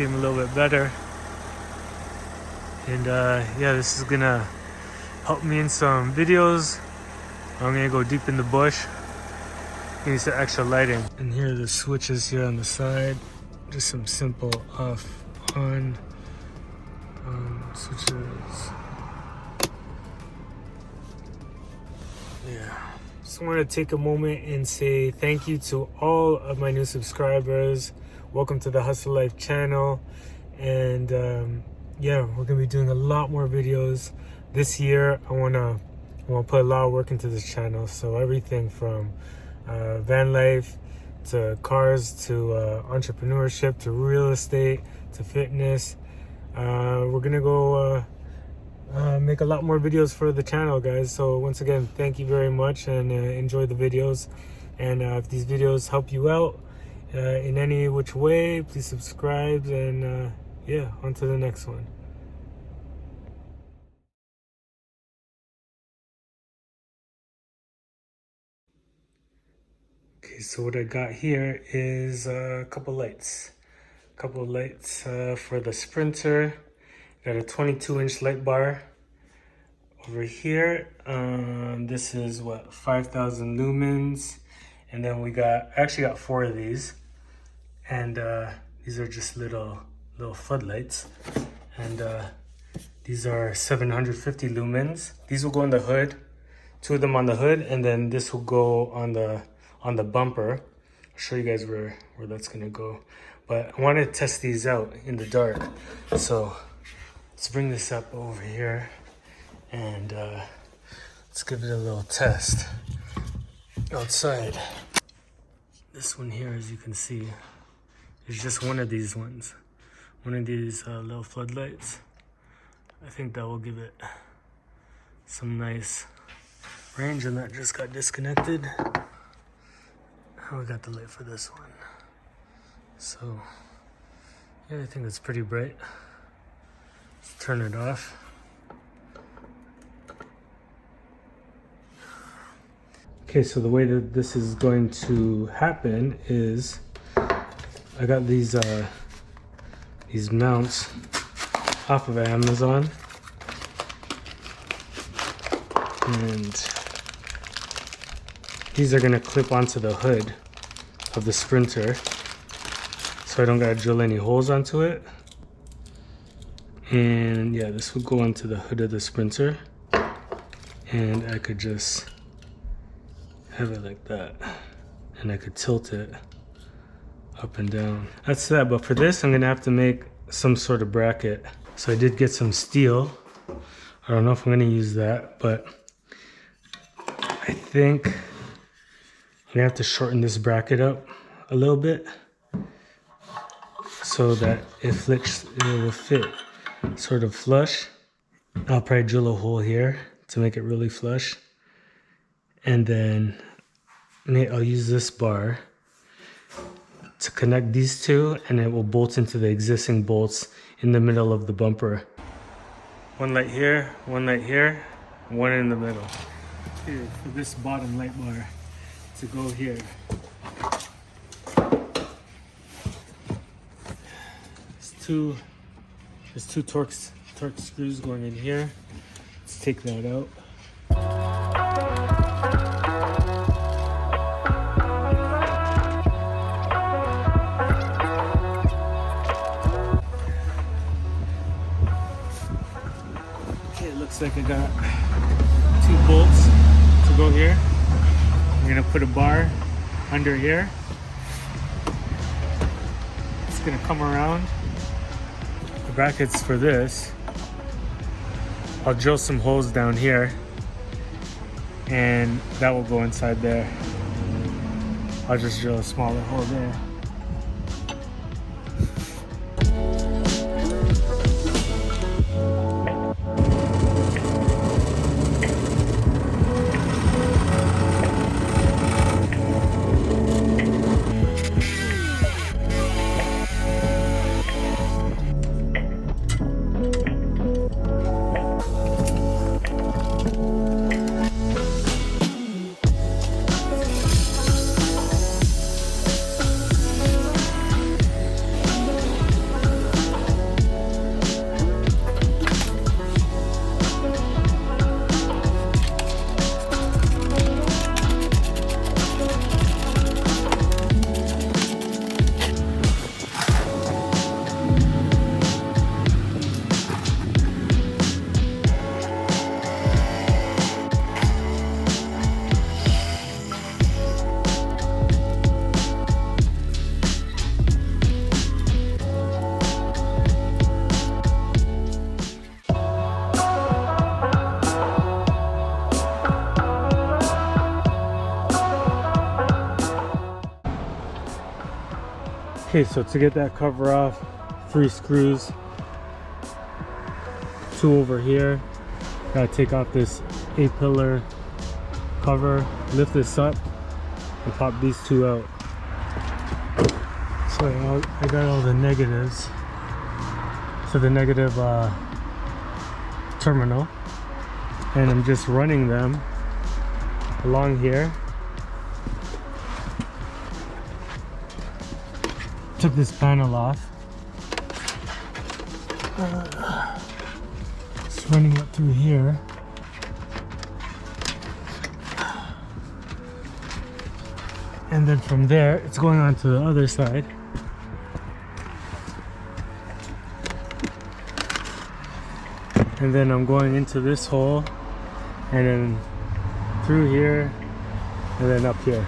seem a little bit better. And yeah, this is gonna help me in some videos. I'm gonna go deep in the bush. Need some extra lighting. And here are the switches here on the side. Just some simple off, on switches. Yeah. Just want to take a moment and say thank you to all of my new subscribers. Welcome to the Hustle Life channel. And yeah, we're gonna be doing a lot more videos this year. I wanna put a lot of work into this channel. So everything from van life to cars to entrepreneurship to real estate to fitness. We're gonna go make a lot more videos for the channel, guys. So once again, thank you very much, and enjoy the videos. And if these videos help you out in any which way, please subscribe, and yeah, on to the next one. Okay, so what I got here is a couple lights. For the Sprinter. Got a 22-inch light bar over here. This is what, 5,000 lumens. And then I actually got 4 of these. And these are just little floodlights. And these are 750 lumens. These will go on the hood. 2 of them on the hood, and then this will go on the bumper. I'll show you guys where that's gonna go. But I want to test these out in the dark. So let's bring this up over here and let's give it a little test outside. This one here, as you can see, is just one of these ones. One of these little floodlights. I think that will give it some nice range, and that just got disconnected. We got the light for this one. So yeah, I think it's pretty bright. Let's turn it off. Okay, so the way that this is going to happen is I got these mounts off of Amazon, and these are gonna clip onto the hood of the Sprinter, so I don't gotta drill any holes onto it. And yeah, this would go onto the hood of the Sprinter, and I could just have it like that, and I could tilt it up and down. That's that. But for this, I'm gonna have to make some sort of bracket. So I did get some steel. I don't know if I'm gonna use that, but I think I'm gonna have to shorten this bracket up a little bit so that it will fit sort of flush. I'll probably drill a hole here to make it really flush, and then I'll use this bar to connect these two, and it will bolt into the existing bolts in the middle of the bumper. One light here, one in the middle. Here, for this bottom light bar to go here. There's two torque screws going in here. Let's take that out. Okay, it looks like I got 2 bolts to go here. I'm gonna put a bar under here. It's gonna come around. The brackets for this, I'll drill some holes down here, and that will go inside there. I'll just drill a smaller hole there. Okay, so to get that cover off, 3 screws, 2 over here. Gotta take off this 8-pillar cover, lift this up, and pop these 2 out. So I got all the negatives to the negative terminal, and I'm just running them along here. Took this panel off. Just running it through here. And then from there, it's going on to the other side. And then I'm going into this hole, and then through here, and then up here.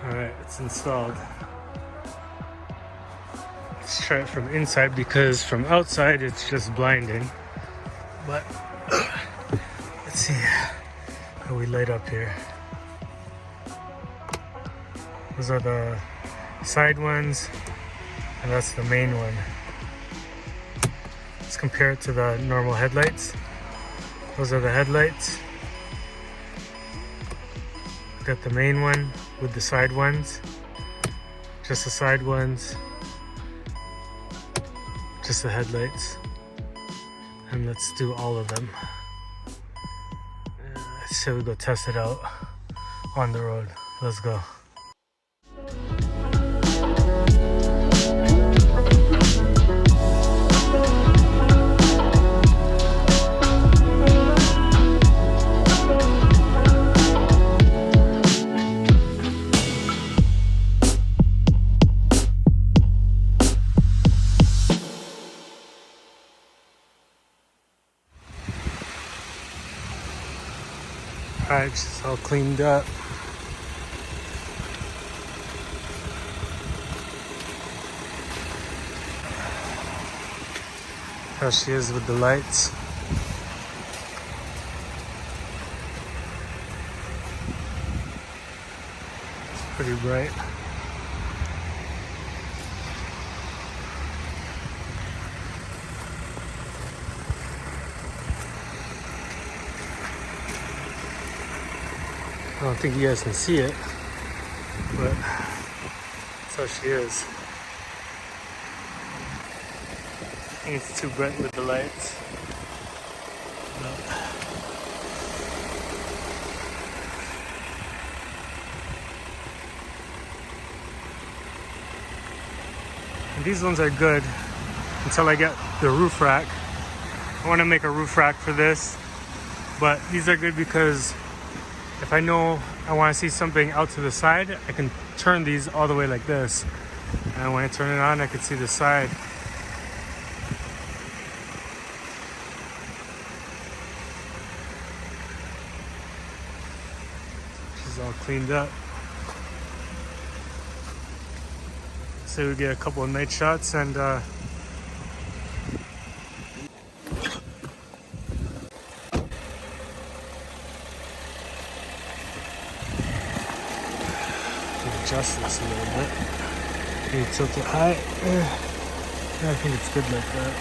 Alright, it's installed. Let's try it from inside because from outside it's just blinding. But let's see how we light up here. Those are the side ones, and that's the main one. Let's compare it to the normal headlights. Those are the headlights. Got the main one with the side ones, just the side ones, just the headlights, and let's do all of them. So we go test it out on the road. Let's go. Alright, it's all cleaned up. How she is with the lights. It's pretty bright. I don't think you guys can see it, but that's how she is. I think it's too bright with the lights. And these ones are good until I get the roof rack. I want to make a roof rack for this, but these are good because if I know I want to see something out to the side, I can turn these all the way like this. And when I turn it on, I can see the side. She's all cleaned up. So we get a couple of night shots and adjust this a little bit. Maybe tilt it high. I think it's good like that.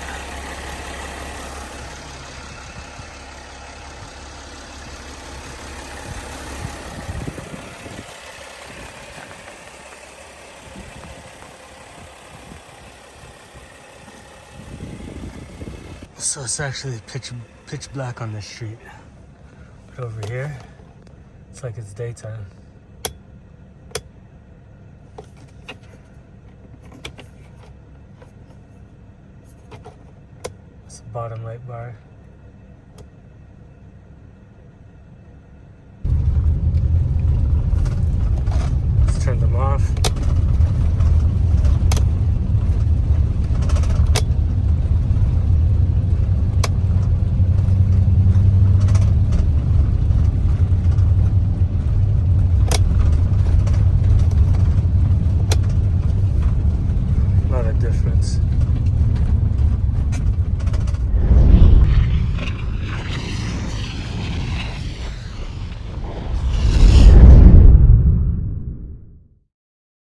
So it's actually pitch black on the street. But over here, it's like it's daytime. bottom light bar. Let's turn them off. Not a difference.